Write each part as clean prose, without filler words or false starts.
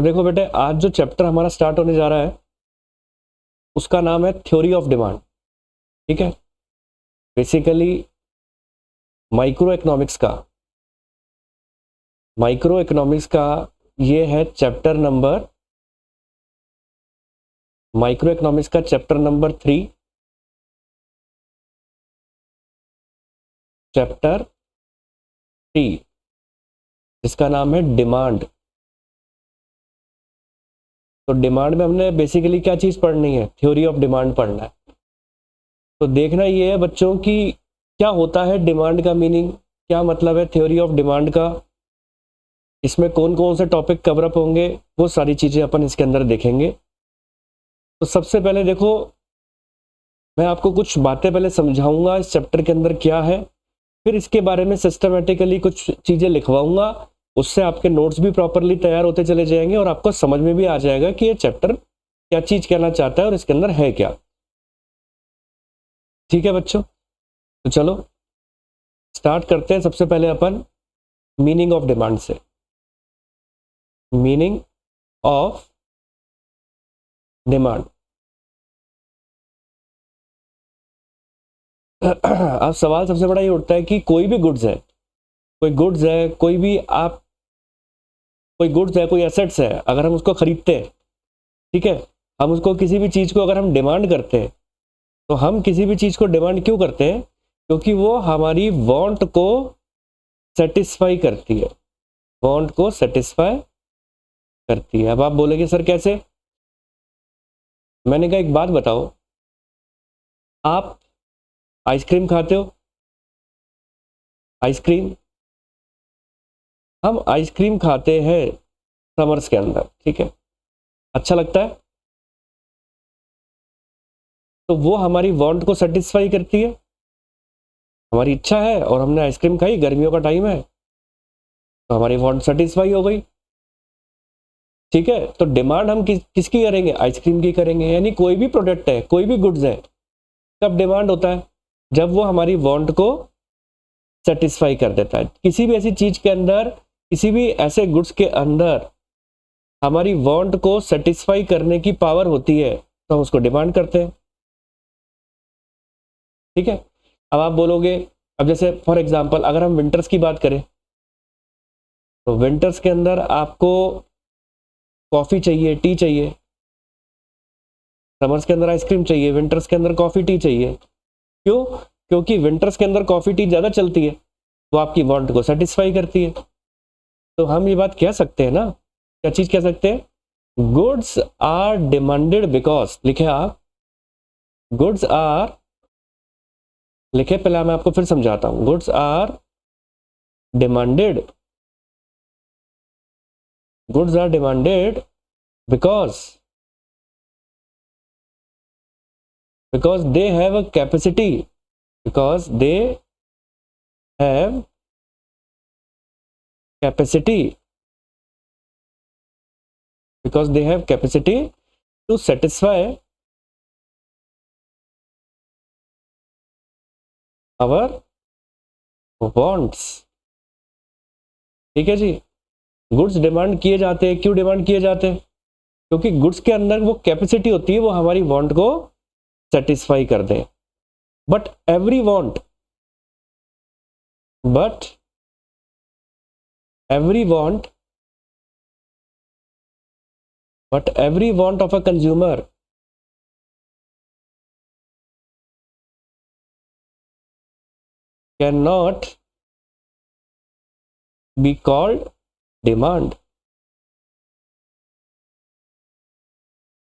तो देखो बेटे, आज जो चैप्टर हमारा स्टार्ट होने जा रहा है उसका नाम है थ्योरी ऑफ डिमांड। ठीक है, बेसिकली माइक्रो इकोनॉमिक्स का ये है चैप्टर नंबर, माइक्रो इकोनॉमिक्स का चैप्टर नंबर 3, चैप्टर 3, जिसका नाम है डिमांड। तो डिमांड में हमने बेसिकली क्या चीज़ पढ़नी है? थ्योरी ऑफ डिमांड पढ़ना है। तो देखना ये है बच्चों कि क्या होता है डिमांड का मीनिंग, क्या मतलब है थ्योरी ऑफ डिमांड का, इसमें कौन कौन से टॉपिक कवर अप होंगे, वो सारी चीज़ें अपन इसके अंदर देखेंगे। तो सबसे पहले देखो, मैं आपको कुछ बातें पहले समझाऊंगा इस चैप्टर के अंदर क्या है, फिर इसके बारे में सिस्टमेटिकली कुछ चीज़ें लिखवाऊंगा, उससे आपके नोट्स भी प्रॉपरली तैयार होते चले जाएंगे और आपको समझ में भी आ जाएगा कि ये चैप्टर क्या चीज़ कहना चाहता है और इसके अंदर है क्या। ठीक है बच्चों, तो चलो स्टार्ट करते हैं। सबसे पहले अपन मीनिंग ऑफ डिमांड से। Meaning of demand. अब सवाल सबसे बड़ा ये उठता है कि कोई भी गुड्स है, कोई गुड्स है, कोई एसेट्स है, अगर हम उसको खरीदते हैं, ठीक है, हम उसको किसी भी चीज़ को अगर हम डिमांड करते हैं, तो हम किसी भी चीज़ को डिमांड क्यों करते हैं? क्योंकि वो हमारी वांट को सेटिस्फाई करती है, वांट को सेटिस्फाई करती है। अब आप बोलेंगे सर कैसे? मैंने कहा एक बात बताओ, आप आइसक्रीम खाते हो, आइसक्रीम, हम आइसक्रीम खाते हैं समर्स के अंदर, ठीक है, अच्छा लगता है, तो वो हमारी वांट को सेटिस्फाई करती है, हमारी इच्छा है और हमने आइसक्रीम खाई, गर्मियों का टाइम है, तो हमारी वांट सेटिस्फाई हो गई। ठीक है, तो डिमांड हम किसकी करेंगे? आइसक्रीम की करेंगे। यानी कोई भी प्रोडक्ट है, कोई भी गुड्स है, कब डिमांड होता है? जब वो हमारी वांट को सेटिस्फाई कर देता है। किसी भी ऐसी चीज के अंदर, किसी भी ऐसे गुड्स के अंदर हमारी वांट को सेटिस्फाई करने की पावर होती है, तो हम उसको डिमांड करते हैं। ठीक है, अब आप बोलोगे, अब जैसे फॉर एग्जांपल अगर हम विंटर्स की बात करें, तो विंटर्स के अंदर आपको कॉफी चाहिए, टी चाहिए, समर्स के अंदर आइसक्रीम चाहिए, विंटर्स के अंदर कॉफी टी चाहिए। क्यों? क्योंकि विंटर्स के अंदर कॉफी टी ज्यादा चलती है, वो आपकी वांट को सेटिस्फाई करती है। तो हम ये बात कह सकते हैं ना, क्या चीज कह सकते हैं? गुड्स आर डिमांडेड बिकॉज, लिखे आप, गुड्स आर, लिखे, पहले मैं आपको फिर समझाता हूं। Goods are demanded, goods are demanded because they have a capacity, because they have capacity, because they have capacity to satisfy our wants। ठीक है जी, गुड्स डिमांड किए जाते हैं। क्यों डिमांड किए जाते हैं? क्योंकि गुड्स के अंदर वो कैपेसिटी होती है, वो हमारी वांट को सेटिस्फाई कर दे। But every want, but every want, but every want of a consumer can not be called demand.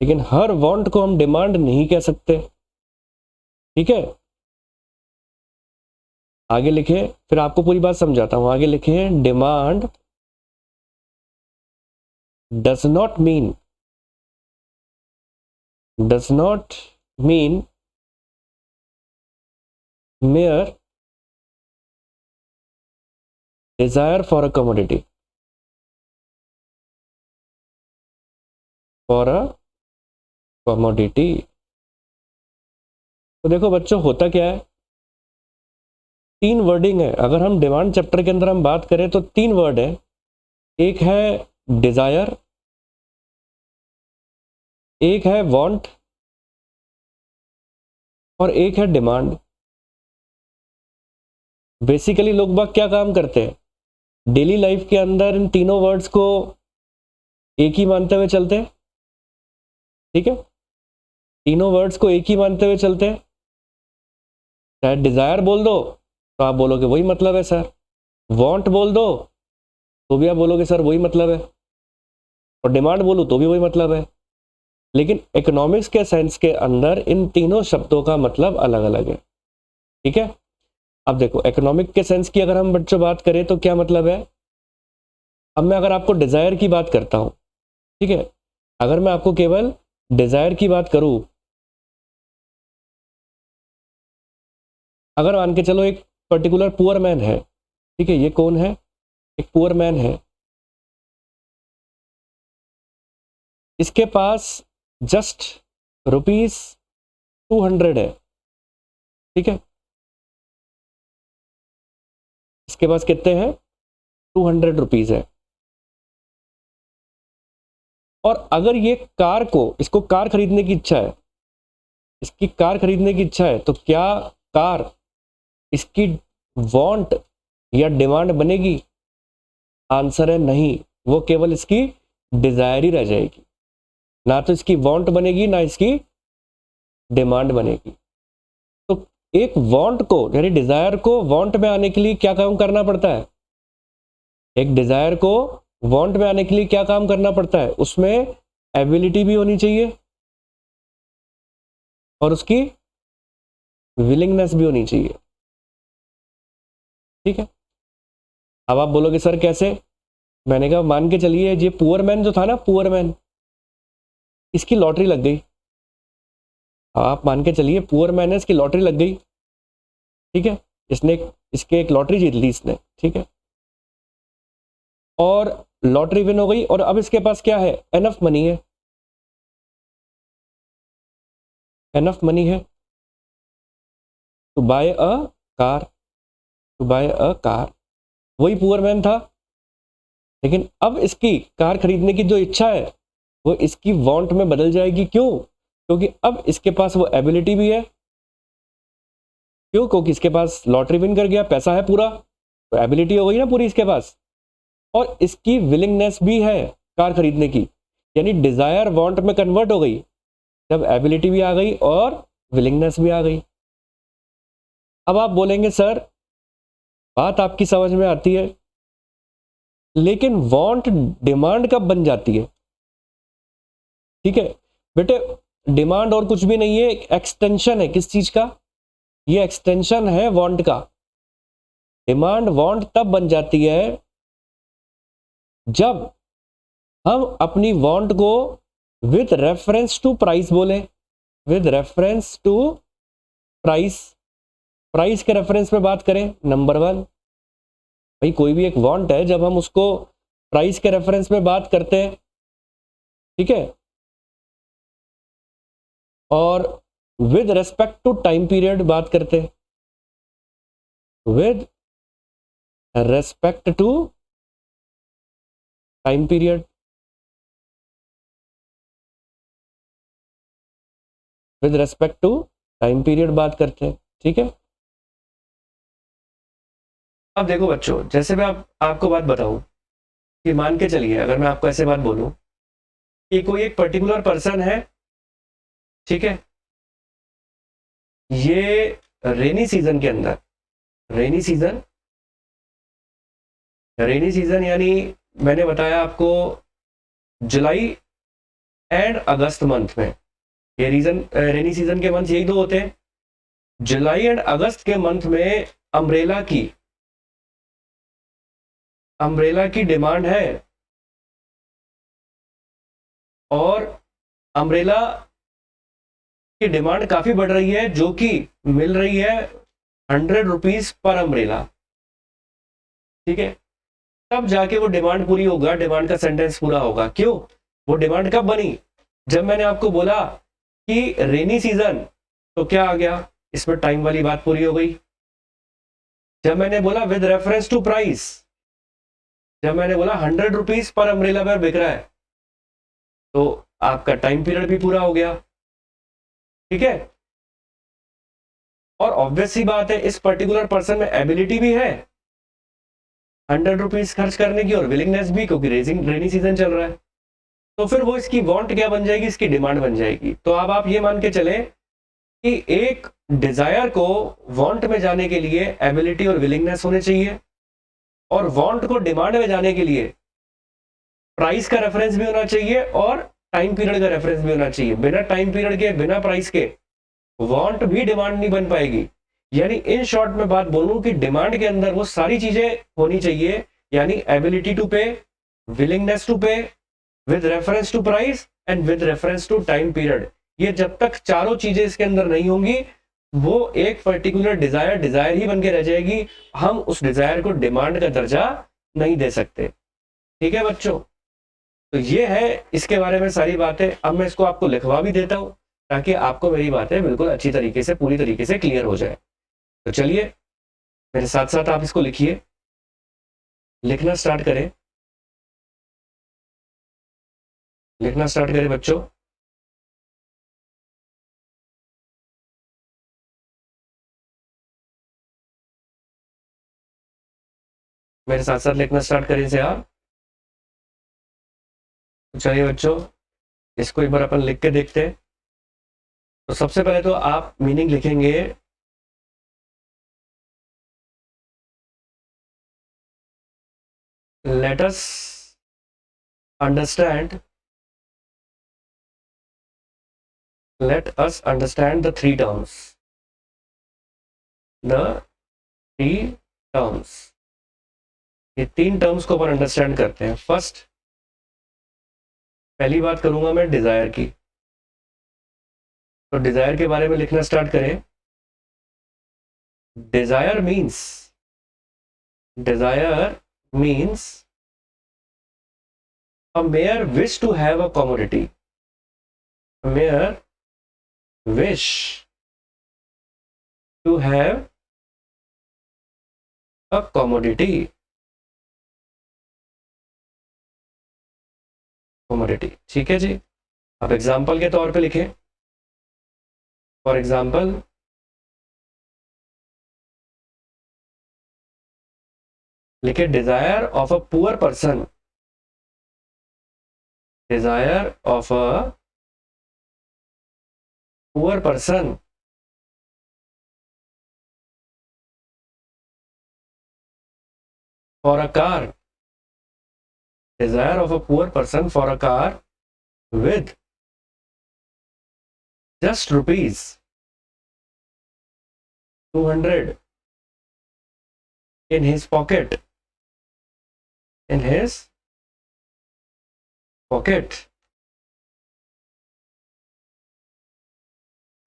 लेकिन हर वांट को हम डिमांड नहीं कह सकते। ठीक है, आगे लिखे, फिर आपको पूरी बात समझाता हूं। आगे लिखे, demand does not mean, does not mean mere desire for a commodity, for a commodity। तो देखो बच्चों, होता क्या है, तीन वर्डिंग है। अगर हम डिमांड चैप्टर के अंदर हम बात करें तो तीन वर्ड है। एक है डिजायर, एक है वांट और एक है डिमांड। बेसिकली लोग बाग क्या काम करते हैं डेली लाइफ के अंदर, इन तीनों वर्ड्स को एक ही मानते हुए चलते हैं। ठीक है, तीनों वर्ड्स को एक ही मानते हुए चलते हैं। चाहे डिजायर बोल दो तो आप बोलोगे वही मतलब है सर, वांट बोल दो तो भी आप बोलोगे सर वही मतलब है, और डिमांड बोलूं तो भी वही मतलब है। लेकिन इकोनॉमिक्स के सेंस के अंदर इन तीनों शब्दों का मतलब अलग अलग है। ठीक है, अब देखो इकोनॉमिक के सेंस की अगर हम बच्चों बात करें तो क्या मतलब है। अब मैं अगर आपको डिजायर की बात करता हूं, ठीक है, अगर मैं आपको केवल डिजायर की बात करूं, अगर मान के चलो एक पर्टिकुलर पुअर मैन है, ठीक है, ये कौन है, एक पुअर मैन है, इसके पास जस्ट ₹200 है। ठीक है, इसके पास कितने हैं, ₹200 है। और अगर ये कार को, इसको कार खरीदने की इच्छा है, इसकी कार खरीदने की इच्छा है, तो क्या कार इसकी वांट या डिमांड बनेगी। आंसर है नहीं, वो केवल इसकी डिजायर ही रह जाएगी, ना तो इसकी वांट बनेगी ना इसकी डिमांड बनेगी। तो एक वांट को यानी डिजायर को वांट में आने के लिए क्या काम करना पड़ता है, एक डिजायर को वांट में आने के लिए क्या काम करना पड़ता है, उसमें एबिलिटी भी होनी चाहिए और उसकी विलिंगनेस भी होनी चाहिए। ठीक है, अब आप बोलोगे सर कैसे, मैंने कहा मान के चलिए ये पुअर मैन जो था ना, पुअर मैन, इसकी लॉटरी लग गई। आप मान के चलिए पुअर मैन है, इसकी लॉटरी लग गई। ठीक है, इसने इसके एक लॉटरी जीत ली इसने। ठीक है, और लॉटरी विन हो गई और अब इसके पास क्या है, एनफ मनी है, एनफ मनी है to buy a car, to buy a car. वही पुअर मैन था, लेकिन अब इसकी कार खरीदने की जो इच्छा है वो इसकी वांट में बदल जाएगी। क्यों, क्योंकि अब इसके पास वो एबिलिटी भी है। क्यों, क्योंकि इसके पास लॉटरी विन कर गया, पैसा है पूरा, तो एबिलिटी हो गई ना पूरी इसके पास, और इसकी विलिंगनेस भी है कार खरीदने की, यानी डिजायर वांट में कन्वर्ट हो गई जब एबिलिटी भी आ गई और विलिंगनेस भी आ गई। अब आप बोलेंगे सर बात आपकी समझ में आती है, लेकिन वांट डिमांड कब बन जाती है। ठीक है बेटे, डिमांड और कुछ भी नहीं है, एक एक्सटेंशन है किस चीज का, ये एक्सटेंशन है वांट का। डिमांड वांट तब बन जाती है जब हम अपनी वांट को विद रेफरेंस टू प्राइस बोले, with reference to price, price के रेफरेंस में बात करें। नंबर वन, भाई कोई भी एक वांट है, जब हम उसको प्राइस के रेफरेंस में बात करते हैं, ठीक है, और with respect to time period बात करते हैं, with respect to time period, with respect to time period बात करते हैं। ठीक है, अब देखो बच्चों, जैसे मैं आपको बात बताऊं कि मान के चलिए अगर मैं आपको ऐसे बात बोलूं कि कोई एक पर्टिकुलर पर्सन है, ठीक है, ये रेनी सीजन के अंदर, रेनी सीजन, रेनी सीजन यानी मैंने बताया आपको जुलाई एंड अगस्त मंथ में, ये रीजन रेनी सीजन के मंथ यही दो होते हैं। जुलाई एंड अगस्त के मंथ में अम्ब्रेला की डिमांड है, और अम्ब्रेला की डिमांड काफी बढ़ रही है, जो कि मिल रही है ₹100 पर अम्ब्रेला। ठीक है, तब जाके वो डिमांड पूरी होगा, डिमांड का सेंटेंस पूरा होगा। क्यों, वो डिमांड कब बनी, जब मैंने आपको बोला कि रेनी सीजन, तो क्या आ गया इसमें, टाइम वाली बात पूरी हो गई। जब मैंने बोला विद रेफरेंस टू प्राइस, जब मैंने बोला ₹100 पर अम्ब्रेला पर बिक रहा है, तो आपका टाइम पीरियड भी पूरा हो गया, ठीक है। और ऑब्वियस सी बात है, इस पर्टिकुलर पर्सन में एबिलिटी भी है 100 रुपीज खर्च करने की और विलिंगनेस भी, क्योंकि रेनी सीजन चल रहा है। तो फिर वो इसकी वांट क्या बन जाएगी, इसकी डिमांड बन जाएगी। तो अब आप ये मान के चले कि एक डिजायर को वांट में जाने के लिए एबिलिटी और विलिंगनेस होने चाहिए, और वांट को डिमांड में जाने के लिए प्राइस का रेफरेंस भी होना चाहिए और टाइम पीरियड का रेफरेंस भी होना चाहिए। बिना टाइम पीरियड के, बिना प्राइस के वांट भी डिमांड नहीं बन पाएगी। यानी इन शॉर्ट में बात बोलूं कि डिमांड के अंदर वो सारी चीजें होनी चाहिए, यानी ability to pay, willingness to pay with reference to price and with reference to time period. ये जब तक चारों चीजें इसके अंदर नहीं होंगी, वो एक पर्टिकुलर डिजायर ही बन के रह जाएगी। हम उस डिजायर को डिमांड का दर्जा नहीं दे सकते, ठीक है बच्चों। तो ये है इसके बारे में सारी बातें। अब मैं इसको आपको लिखवा भी देता हूं ताकि आपको मेरी बातें बिल्कुल अच्छी तरीके से, पूरी तरीके से क्लियर हो जाए। तो चलिए मेरे साथ साथ आप इसको लिखिए, लिखना स्टार्ट करें, लिखना स्टार्ट करें बच्चों। मेरे साथ साथ लिखना स्टार्ट करें इसे आप। तो चलिए बच्चों, इसको एक बार अपन लिख के देखते हैं। तो सबसे पहले तो आप मीनिंग लिखेंगे let us understand the three terms, ये तीन टर्म्स को अपन अंडरस्टैंड करते हैं। फर्स्ट, पहली बात करूंगा मैं डिजायर की। तो डिजायर के बारे में लिखना स्टार्ट करें। Desire means a mere wish to have a commodity, a mere wish to have a commodity, ठीक है जी। अब एग्जाम्पल के तौर पे लिखें। फॉर एग्जाम्पल, लिखे desire of a poor person, desire of a poor person for a car, desire of a poor person for a car with just rupees 200 in his pocket,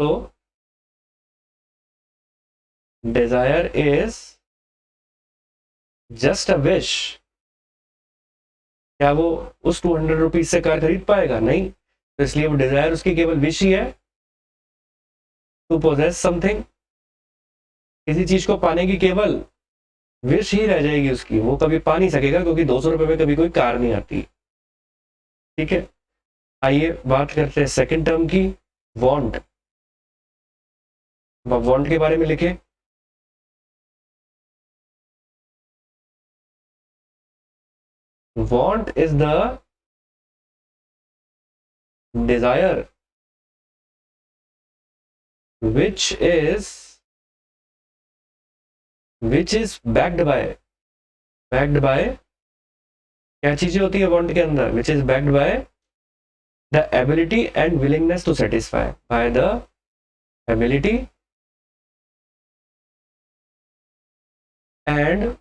So desire is just a wish। क्या वो उस 200 rupees से car खरीद पाएगा? नहीं। तो इसलिए वो डिजायर उसकी केवल विश ही है, टू पोजेस समथिंग। किसी चीज को पाने की केवल विश ही रह जाएगी उसकी, वो कभी पा नहीं सकेगा, क्योंकि 200 रुपए में कभी कोई कार नहीं आती, ठीक है। आइए बात करते हैं सेकंड टर्म की, वांट। वांट के बारे में लिखे। Want is the desire which is backed by क्या चीजें होती है वांट के अंदर? which is backed by the ability and willingness to satisfy, by the ability and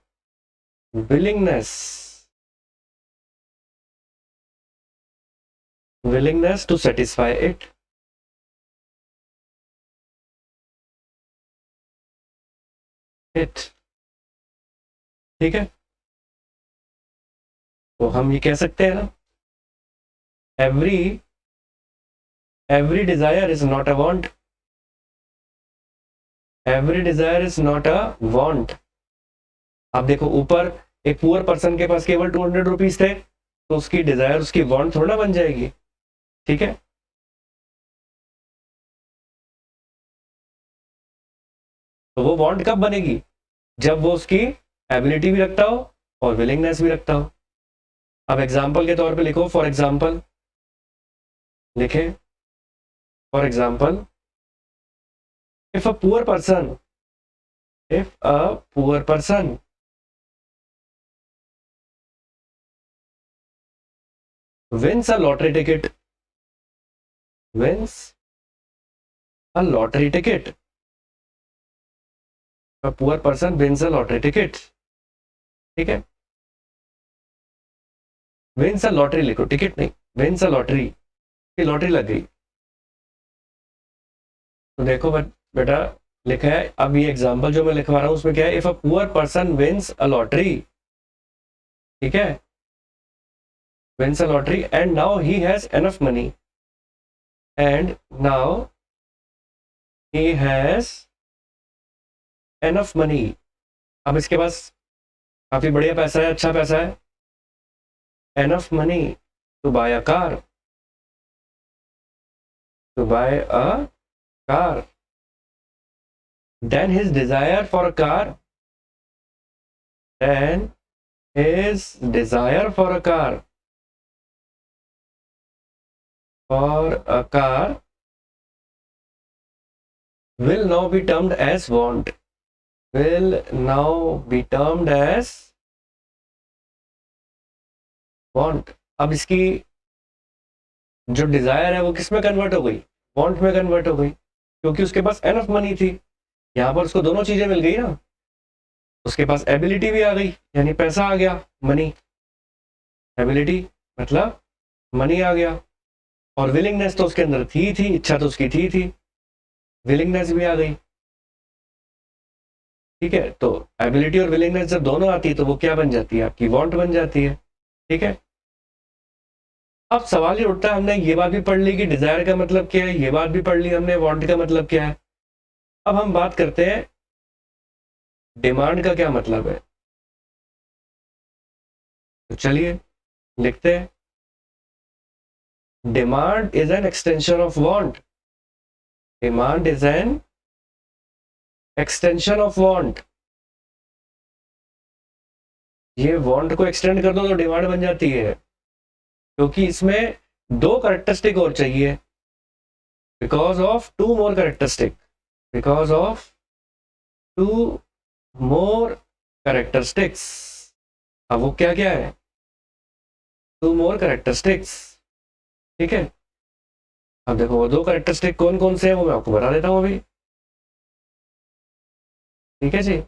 willingness to satisfy it। ठीक है। तो हम ये कह सकते हैं ना, every desire is not a want, every desire is not a want। आप देखो ऊपर एक पुअर पर्सन के पास केवल 200 रुपीज थे, तो उसकी डिजायर उसकी वांट थोड़ा ना बन जाएगी। ठीक है। तो वो वांट कब बनेगी, जब वो उसकी एबिलिटी भी रखता हो और विलिंगनेस भी रखता हो। अब एग्जाम्पल के तौर पे लिखो, फॉर एग्जाम्पल लिखे, for example if a poor person, if a poor person wins a lottery ticket, wins a lottery ticket, a poor person wins a lottery ticket, ठीक है। wins a lottery लिखो, ticket नहीं, wins a lottery, lottery लग गई। तो देखो बेटा लिखा है, अब ये एग्जांपल जो मैं लिखवा रहा हूं उसमें क्या है, if a poor person wins a lottery, ठीक है, wins a lottery and now he has enough money, and now he has enough money, अब इसके पास काफी बढ़िया पैसा है, अच्छा पैसा है, enough money to buy a car, to buy a car, then his desire for a car, then his desire for a car, will now be termed as want, will now be termed as want। अब इसकी जो Dzire है वो किस में convert हो गई, want में कन्वर्ट हो गई, क्योंकि उसके पास एनफ मनी थी। यहां पर उसको दोनों चीजें मिल गई ना, उसके पास एबिलिटी भी आ गई, यानी पैसा आ गया, मनी, एबिलिटी मतलब मनी आ गया, और विलिंगनेस तो उसके अंदर थी, इच्छा तो उसकी थी, विलिंगनेस भी आ गई, ठीक है। तो एबिलिटी और विलिंगनेस जब दोनों आती है तो वो क्या बन जाती है, आपकी वांट बन जाती है, ठीक है। अब सवाल ये उठता है, हमने ये बात भी पढ़ ली कि डिजायर का मतलब क्या है, ये बात भी पढ़ ली हमने वांट का मतलब क्या है। अब हम बात करते हैं डिमांड का क्या मतलब है। तो चलिए लिखते हैं, demand is an extension of want, demand is an extension of want. ये वांट को एक्सटेंड कर दो तो डिमांड बन जाती है, क्योंकि इसमें दो कैरेक्टरिस्टिक और चाहिए, because of two more characteristic, because of two more characteristics. अब वो क्या क्या है, टू मोर कैरेक्टरिस्टिक्स, ठीक है। अब देखो वो दो कैरेक्टरिस्टिक कौन कौन से हैं वो मैं आपको बता देता हूं अभी, ठीक है जी।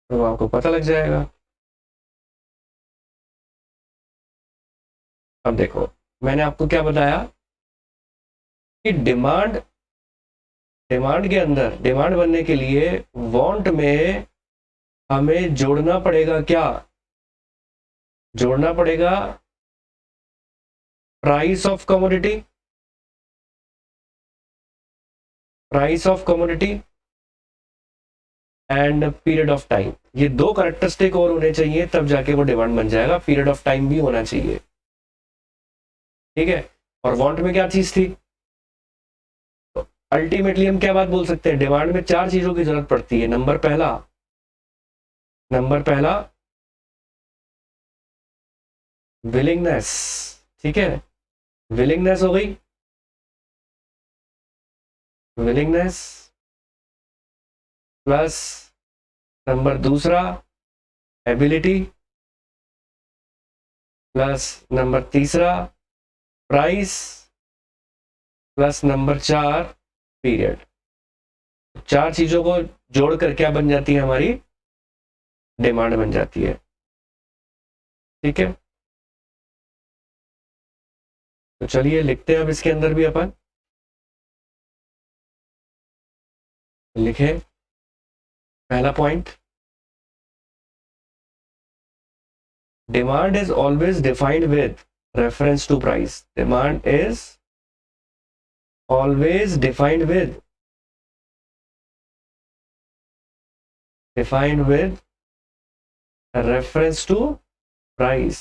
तो आपको पता लग जाएगा। अब देखो मैंने आपको क्या बताया कि डिमांड के अंदर, डिमांड बनने के लिए वांट में हमें जोड़ना पड़ेगा क्या, जोड़ना पड़ेगा price of commodity, price of commodity and period of time. ये दो कैरेक्टरिस्टिक और होने चाहिए, तब जाके वो डिमांड बन जाएगा। पीरियड ऑफ टाइम भी होना चाहिए, ठीक है। और वांट में क्या चीज थी, तो अल्टीमेटली हम क्या बात बोल सकते हैं, डिमांड में चार चीजों की जरूरत पड़ती है। नंबर पहला विलिंगनेस, ठीक है, विलिंगनेस हो गई, विलिंगनेस प्लस नंबर दूसरा एबिलिटी प्लस नंबर तीसरा प्राइस प्लस नंबर चार पीरियड। चार चीजों को जोड़कर क्या बन जाती है, हमारी डिमांड बन जाती है, ठीक है। तो चलिए लिखते हैं अब इसके अंदर भी अपन, लिखे पहला point, demand is always defined with reference to price, demand is always defined with reference to price.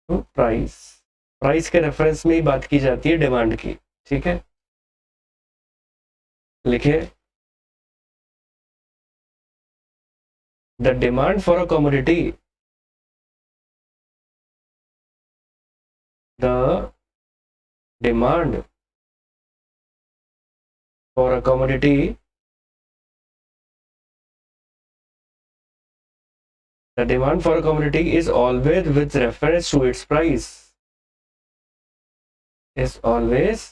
Price, price के रेफरेंस में ही बात की जाती है डिमांड की, ठीक है। लिखिए, the demand for a commodity, the demand for a commodity the demand for a commodity is always with reference to its price, is always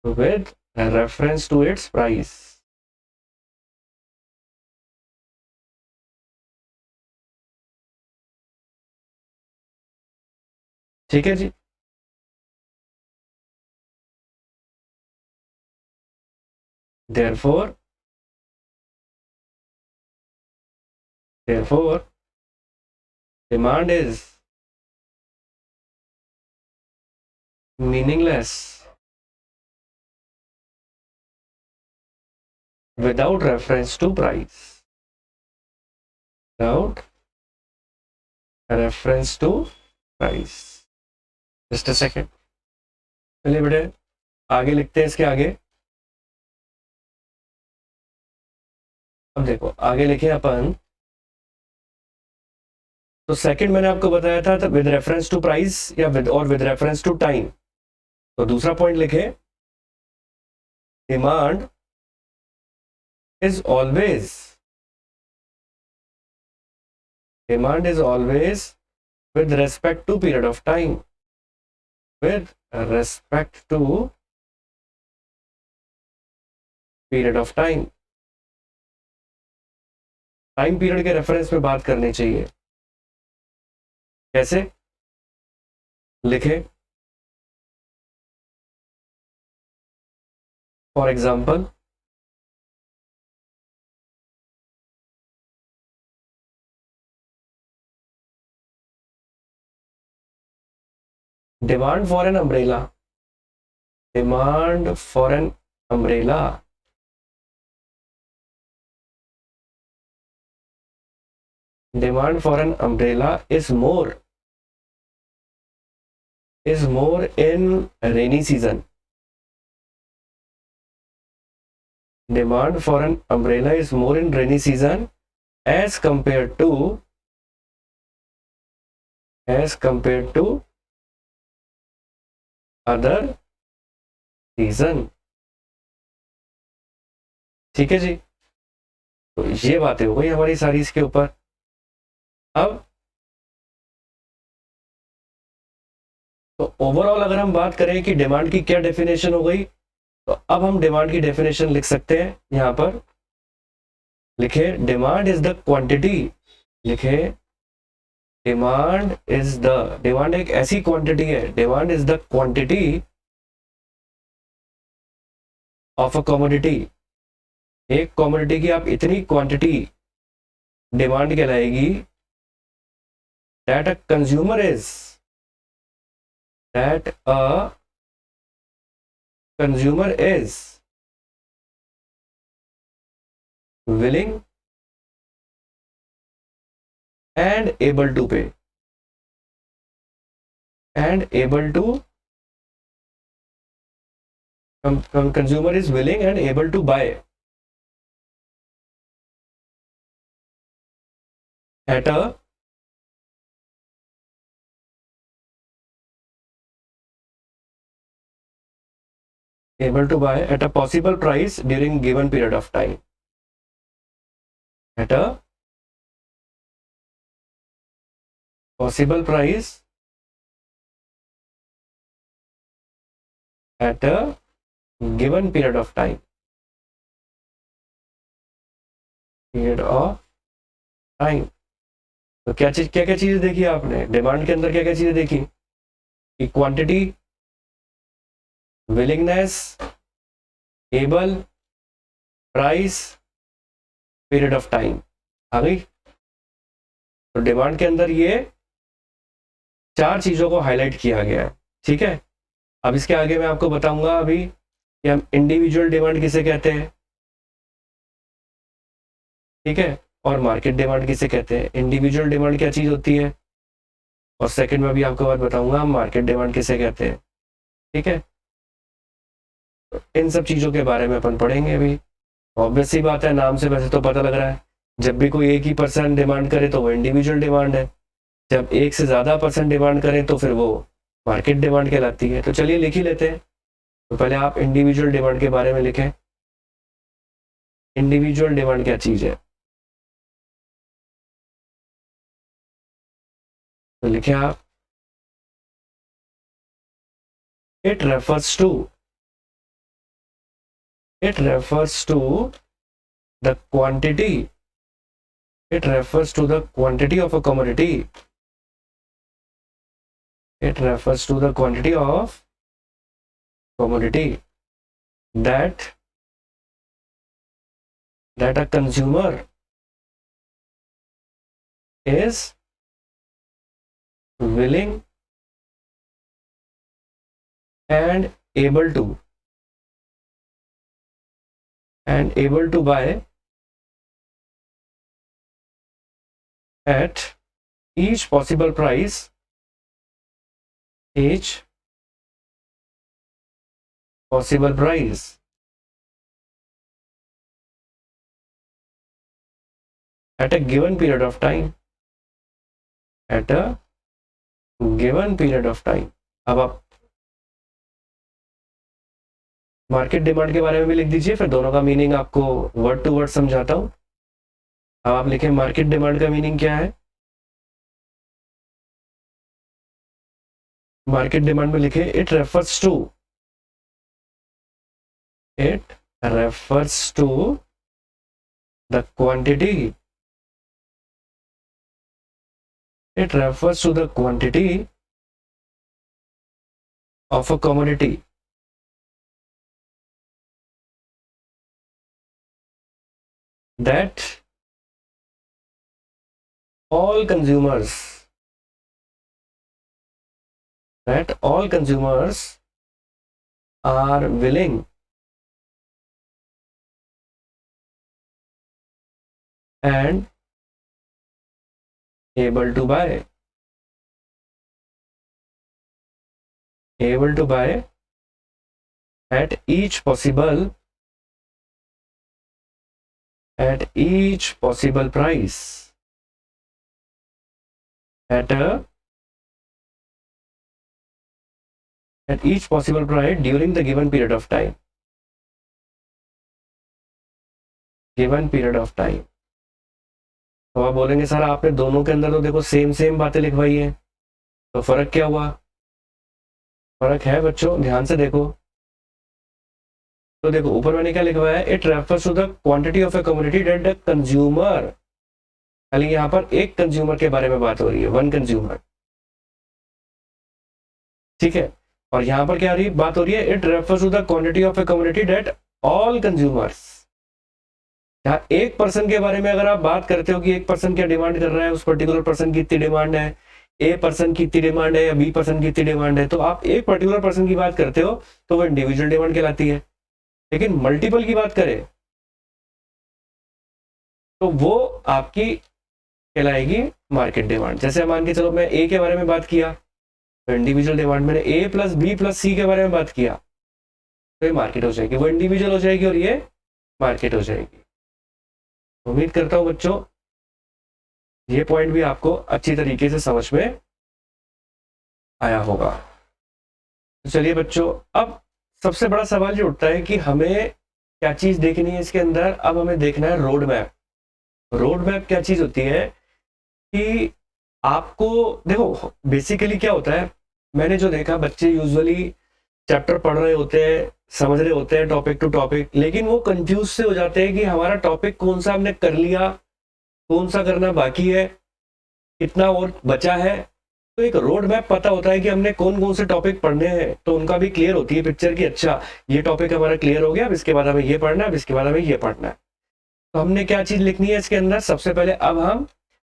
with reference to its price। ठीक है जी। therefore demand is meaningless without reference to price, without reference to price। just a second, चलिए बेटे आगे लिखते हैं इसके आगे। अब देखो आगे लिखे अपन, तो सेकंड मैंने आपको बताया था विद रेफरेंस टू प्राइस या विद रेफरेंस टू टाइम। तो दूसरा पॉइंट लिखे, demand is always with respect to period of time, with respect to period of time, time period के रेफरेंस में बात करनी चाहिए। कैसे लिखे, for example demand for an umbrella, demand for an umbrella demand for an umbrella is more in rainy season, demand for an umbrella is more in rainy season as compared to other season। ठीक है जी, तो ये बातें हो गई हमारी सारी इसके ऊपर। अब तो ओवरऑल अगर हम बात करें कि डिमांड की क्या डेफिनेशन हो गई, तो अब हम डिमांड की डेफिनेशन लिख सकते हैं। यहां पर लिखे, डिमांड इज द क्वांटिटी, लिखे डिमांड एक ऐसी क्वांटिटी है, demand is the quantity of a commodity, एक कमोडिटी की आप इतनी क्वांटिटी डिमांड कहलाएगी, that a consumer is willing and able to pay, consumer is willing and able to buy at a possible price during given period of time, at a possible price at a given period of time, तो क्या चीजें देखी आपने demand के अंदर, क्या चीजें देखी कि quantity, willingness, able, price, period of time आ गई। तो डिमांड के अंदर ये 4 चीजों को हाईलाइट किया गया है, ठीक है। अब इसके आगे मैं आपको बताऊंगा अभी कि हम इंडिविजुअल डिमांड किसे कहते हैं, ठीक है। और मार्केट डिमांड किसे कहते हैं, इंडिविजुअल डिमांड क्या चीज होती है, और सेकंड में भी आपको बात बताऊंगा हम मार्केट डिमांड किसे कहते हैं। ठीक है, तो इन सब चीजों के बारे में अपन पढ़ेंगे अभी। ऑब्वियस सी बात है, नाम से वैसे तो पता लग रहा है, जब भी कोई एक ही पर्सन डिमांड करे तो वो इंडिविजुअल डिमांड है, जब एक से ज्यादा पर्सन डिमांड करें तो फिर वो मार्केट डिमांड कहलाती है। तो चलिए लिख ही लेते हैं। तो पहले आप इंडिविजुअल डिमांड के बारे में लिखें। इंडिविजुअल डिमांड क्या चीज है, तो लिखे आप, it refers to the quantity of a commodity. It refers to the quantity of commodity that a consumer is willing and able to buy at each possible price at a given period of time. अब आप market demand के बारे में भी लिख दीजिए, फिर दोनों का मीनिंग आपको वर्ड टू वर्ड समझाता हूं। अब आप लिखें मार्केट डिमांड का मीनिंग क्या है। मार्केट डिमांड में लिखे it refers to the quantity of a commodity that all consumers are willing and able to buy at each possible price at each possible price during the given period of time. तो आप बोलेंगे sir आपने दोनों के अंदर तो देखो same बातें लिखवाई है, तो फर्क क्या हुआ। फर्क है बच्चों, ध्यान से देखो। तो देखो ऊपर मैंने क्या लिखवाया है, it refers to the quantity of a commodity that the consumer, खाली यहाँ पर एक कंज्यूमर के बारे में बात हो रही है, वन कंज्यूमर। ठीक है, और यहां पर क्या बात हो रही है, it refers to the quantity of a commodity that all consumers. यहाँ एक पर्सन के बारे में अगर आप बात करते हो कि एक पर्सन क्या डिमांड कर रहा है, उस पर्टिकुलर पर्सन की इतनी डिमांड है, ए पर्सन की इतनी डिमांड है या बी पर्सन की इतनी डिमांड है, तो आप एक पर्टिकुलर पर्सन की बात करते हो तो वो इंडिविजुअल डिमांड कहलाती है। लेकिन मल्टीपल की बात करें तो वो आपकी कहलाएगी मार्केट डिमांड। जैसे मान के चलो मैं ए के बारे में बात किया तो इंडिविजुअल डिमांड, मैंने ए प्लस बी प्लस सी के बारे में बात किया तो ये मार्केट हो जाएगी, वो इंडिविजुअल हो जाएगी और ये मार्केट हो जाएगी। उम्मीद करता हूं बच्चों ये पॉइंट भी आपको अच्छी तरीके से समझ में आया होगा। तो चलिए बच्चों, अब सबसे बड़ा सवाल ये उठता है कि हमें क्या चीज देखनी है इसके अंदर। अब हमें देखना है रोड मैप। रोड मैप क्या चीज होती है कि आपको देखो बेसिकली क्या होता है, मैंने जो देखा बच्चे यूजुअली चैप्टर पढ़ रहे होते हैं, समझ रहे होते हैं टॉपिक टू टॉपिक, लेकिन वो कंफ्यूज से हो जाते हैं कि हमारा टॉपिक कौन सा हमने कर लिया, कौन सा करना बाकी है, कितना और बचा है। तो एक रोड मैप पता होता है कि हमने कौन कौन से टॉपिक पढ़ने हैं, तो उनका भी क्लियर होती है पिक्चर की, अच्छा ये टॉपिक हमारा क्लियर हो गया, अब इसके बाद हमें ये पढ़ना है, अब इसके बाद हमें ये पढ़ना है। तो हमने क्या चीज लिखनी है इसके अंदर, सबसे पहले अब हम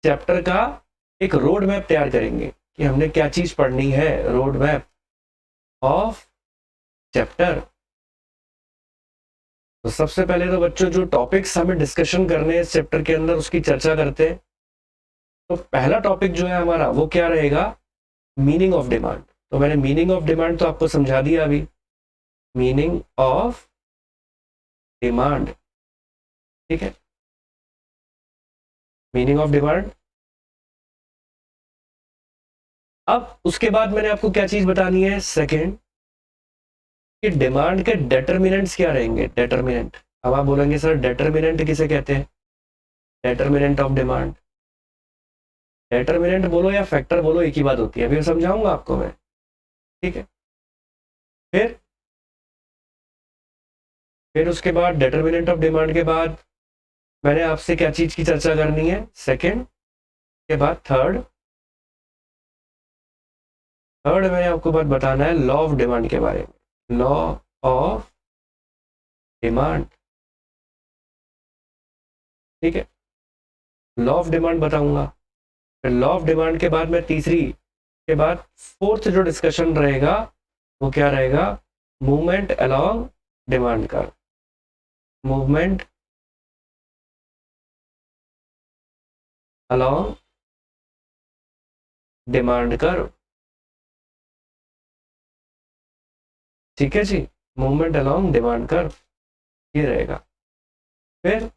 चैप्टर का एक रोड मैप तैयार करेंगे कि हमने क्या चीज पढ़नी है। रोड मैप ऑफ चैप्टर तो सबसे पहले तो बच्चों जो टॉपिक्स हमें डिस्कशन करने हैं इस चैप्टर के अंदर उसकी चर्चा करते हैं। तो पहला टॉपिक जो है हमारा वो क्या रहेगा, मीनिंग ऑफ डिमांड। तो मैंने मीनिंग ऑफ डिमांड तो आपको समझा दिया अभी, मीनिंग ऑफ डिमांड, ठीक है, मीनिंग ऑफ डिमांड। अब उसके बाद मैंने आपको क्या चीज बतानी है, सेकेंड, कि डिमांड के डेटरमिनेंट्स क्या रहेंगे, डेटरमिनेंट। अब आप बोलेंगे सर डेटरमिनेंट किसे कहते हैं, डेटरमिनेंट ऑफ डिमांड, डेटरमिनेंट बोलो या फैक्टर बोलो एक ही बात होती है, अभी समझाऊंगा आपको मैं, ठीक है। फिर उसके बाद डेटरमिनेंट ऑफ डिमांड के बाद मैंने आपसे क्या चीज की चर्चा करनी है, सेकेंड के बाद थर्ड मैंने आपको बात बताना है लॉ ऑफ डिमांड के बारे में, लॉ ऑफ डिमांड, ठीक है, लॉ ऑफ डिमांड बताऊंगा। फिर लॉ ऑफ डिमांड के बाद मैं तीसरी के बाद फोर्थ जो डिस्कशन रहेगा वो क्या रहेगा, मूवमेंट अलोंग डिमांड का, मूवमेंट अलोंग डिमांड कर्व, ठीक है जी, मूवमेंट अलोंग डिमांड कर्व ये रहेगा। फिर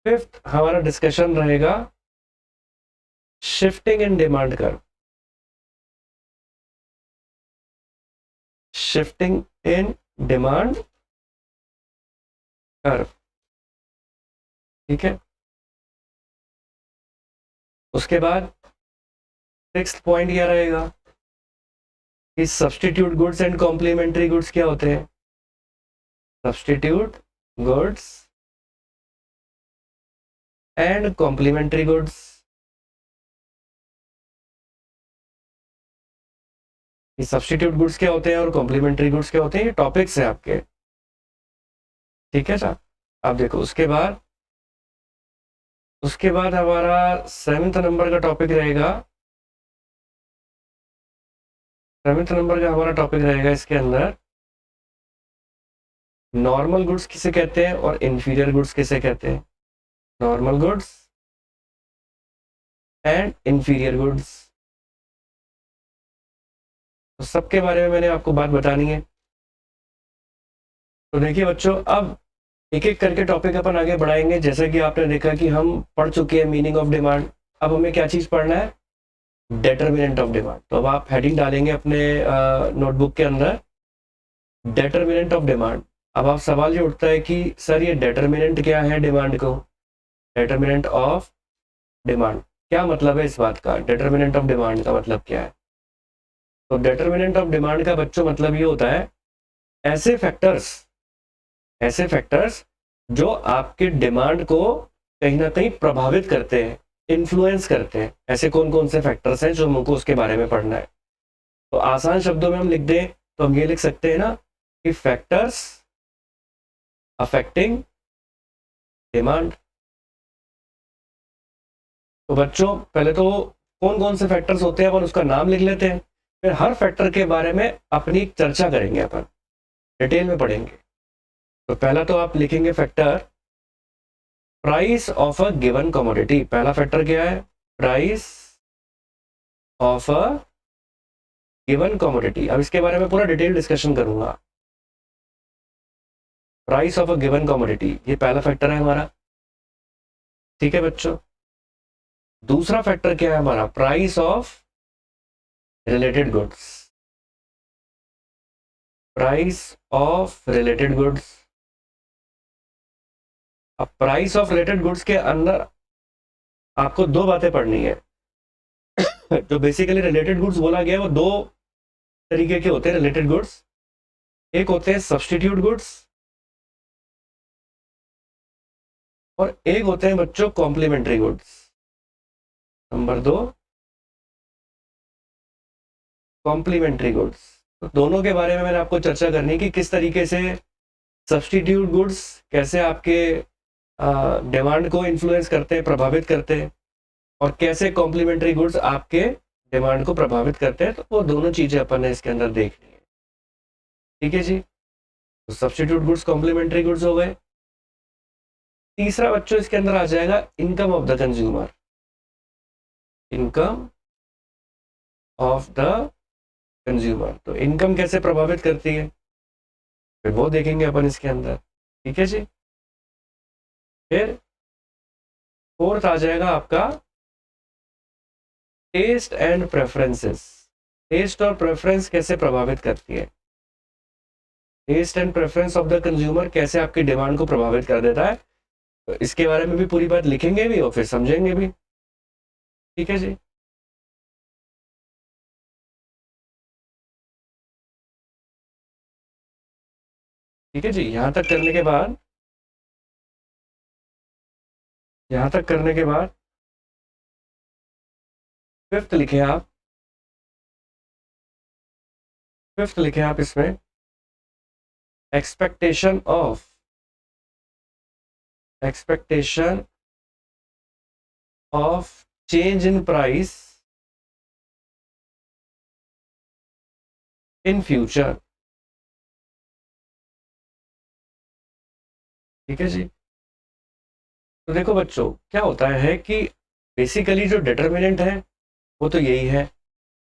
फिफ्थ हमारा डिस्कशन रहेगा shifting in demand curve, shifting in demand curve, ठीक है। उसके बाद सिक्स्थ पॉइंट क्या रहेगा कि substitute goods and complementary goods क्या होते हैं, substitute goods and complementary goods, substitute goods क्या होते हैं और कॉम्प्लीमेंट्री गुड्स क्या होते हैं, ये टॉपिक्स हैं आपके, ठीक है साहब। आप देखो उसके बाद हमारा 7th नंबर का टॉपिक रहेगा, 7th नंबर का हमारा टॉपिक रहेगा इसके अंदर नॉर्मल गुड्स किसे कहते हैं और इंफीरियर गुड्स किसे कहते हैं, normal goods and inferior goods, तो सबके बारे में मैंने आपको बात बतानी है। तो देखिए बच्चों, अब एक एक करके टॉपिक अपन आगे बढ़ाएंगे। जैसा कि आपने देखा कि हम पढ़ चुके हैं मीनिंग ऑफ डिमांड, अब हमें क्या चीज पढ़ना है, डेटरमिनेंट ऑफ डिमांड। तो अब आप हेडिंग डालेंगे अपने नोटबुक के अंदर, डेटरमिनेंट ऑफ डिमांड। अब आप सवाल ये उठता है कि सर ये डेटरमिनेंट क्या है डिमांड को, डेटरमिनेंट ऑफ डिमांड क्या मतलब है इस बात का, डेटरमिनेंट ऑफ डिमांड का मतलब क्या है। तो डेटरमिनेंट ऑफ डिमांड का बच्चों मतलब ये होता है ऐसे फैक्टर्स जो आपके डिमांड को कहीं ना कहीं प्रभावित करते हैं, इन्फ्लुएंस करते हैं। ऐसे कौन कौन से फैक्टर्स हैं जो हमको उसके बारे में पढ़ना है। तो आसान शब्दों में हम लिख दें तो हम ये लिख सकते हैं ना कि फैक्टर्स अफेक्टिंग डिमांड। तो बच्चों पहले तो कौन कौन से फैक्टर्स होते हैं अपन उसका नाम लिख लेते हैं, फिर हर फैक्टर के बारे में अपनी चर्चा करेंगे, अपन डिटेल में पढ़ेंगे। तो पहला तो आप लिखेंगे factor price of a given commodity. पहला फैक्टर क्या है, price of a given commodity. अब इसके बारे में पूरा डिटेल डिस्कशन करूंगा। Price of a given commodity ये पहला फैक्टर है हमारा, ठीक है बच्चों। दूसरा फैक्टर क्या है हमारा, price of related goods, price of related goods. अब प्राइस ऑफ रिलेटेड गुड्स के अंदर आपको दो बातें पढ़नी है। जो बेसिकली रिलेटेड गुड्स बोला गया है वो दो तरीके के होते हैं रिलेटेड गुड्स। एक होते हैं सब्स्टिट्यूट गुड्स और एक होते हैं बच्चों complementary goods. Number 2 complementary goods. तो दोनों के बारे में मैंने आपको चर्चा करनी है कि किस तरीके से सब्स्टिट्यूट गुड्स कैसे आपके डिमांड को इन्फ्लुएंस करते हैं, प्रभावित करते हैं, और कैसे कॉम्प्लीमेंट्री गुड्स आपके डिमांड को प्रभावित करते हैं। तो वो दोनों चीजें अपन ने इसके अंदर देखनी है, ठीक है जी। तो सब्स्टिट्यूट गुड्स कॉम्प्लीमेंट्री गुड्स हो गए। तीसरा बच्चों इसके अंदर आ जाएगा income of the consumer, income of the consumer. तो इनकम कैसे प्रभावित करती है फिर वो देखेंगे अपन इसके अंदर, ठीक है जी। फिर फोर्थ आ जाएगा आपका टेस्ट एंड प्रेफरेंसेस। टेस्ट और प्रेफरेंस कैसे प्रभावित करती है, taste and preference of the consumer कैसे आपकी डिमांड को प्रभावित कर देता है, तो इसके बारे में भी पूरी बात लिखेंगे भी और फिर समझेंगे भी, ठीक है जी। ठीक है जी। यहां तक करने के बाद, यहां तक करने के बाद फिफ्थ लिखे आप, फिफ्थ लिखे आप इसमें expectation of change in price in future, ठीक है जी। तो देखो बच्चों क्या होता है कि बेसिकली जो डिटर्मिनेंट है वो तो यही है।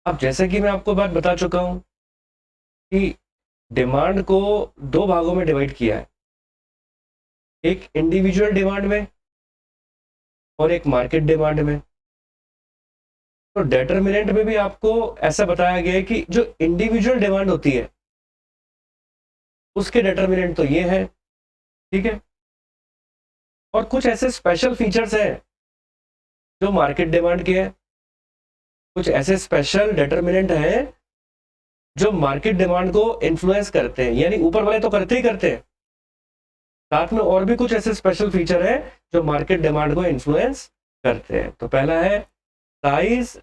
अब जैसे कि मैं आपको बात बता चुका हूं कि डिमांड को दो भागों में डिवाइड किया है, एक इंडिविजुअल डिमांड में और एक मार्केट डिमांड में। तो डिटर्मिनेंट में भी आपको ऐसा बताया गया है कि जो इंडिविजुअल डिमांड होती है उसके डिटर्मिनेंट तो ये है, ठीक है। और कुछ ऐसे स्पेशल फीचर्स हैं जो मार्केट डिमांड के हैं, कुछ ऐसे स्पेशल डिटर्मिनेंट हैं जो मार्केट डिमांड को इन्फ्लुएंस करते हैं, यानी ऊपर वाले तो करते ही करते हैं, साथ में और भी कुछ ऐसे स्पेशल फीचर है जो मार्केट डिमांड को इन्फ्लुएंस करते हैं। तो पहला है size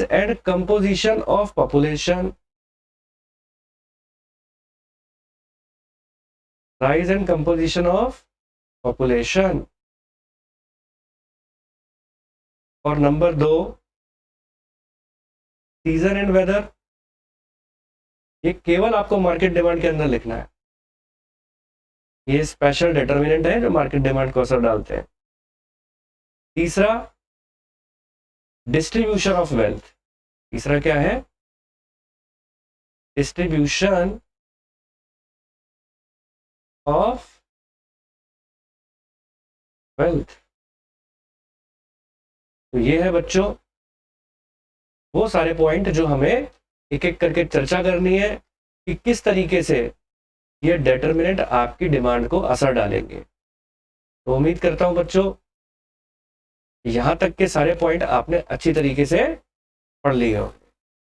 and composition of population, size and composition of population. और नंबर 2 सीजन एंड वेदर, ये केवल आपको मार्केट डिमांड के अंदर लिखना है, ये स्पेशल डिटर्मिनेंट है जो मार्केट डिमांड को असर डालते हैं। तीसरा डिस्ट्रीब्यूशन ऑफ वेल्थ, तीसरा क्या है, डिस्ट्रीब्यूशन ऑफ वेल्थ। तो ये है बच्चों वो सारे पॉइंट जो हमें एक एक करके चर्चा करनी है कि किस तरीके से ये डिटर्मिनेंट आपकी डिमांड को असर डालेंगे। तो उम्मीद करता हूं बच्चों यहां तक के सारे पॉइंट आपने अच्छी तरीके से पढ़ लिए हो।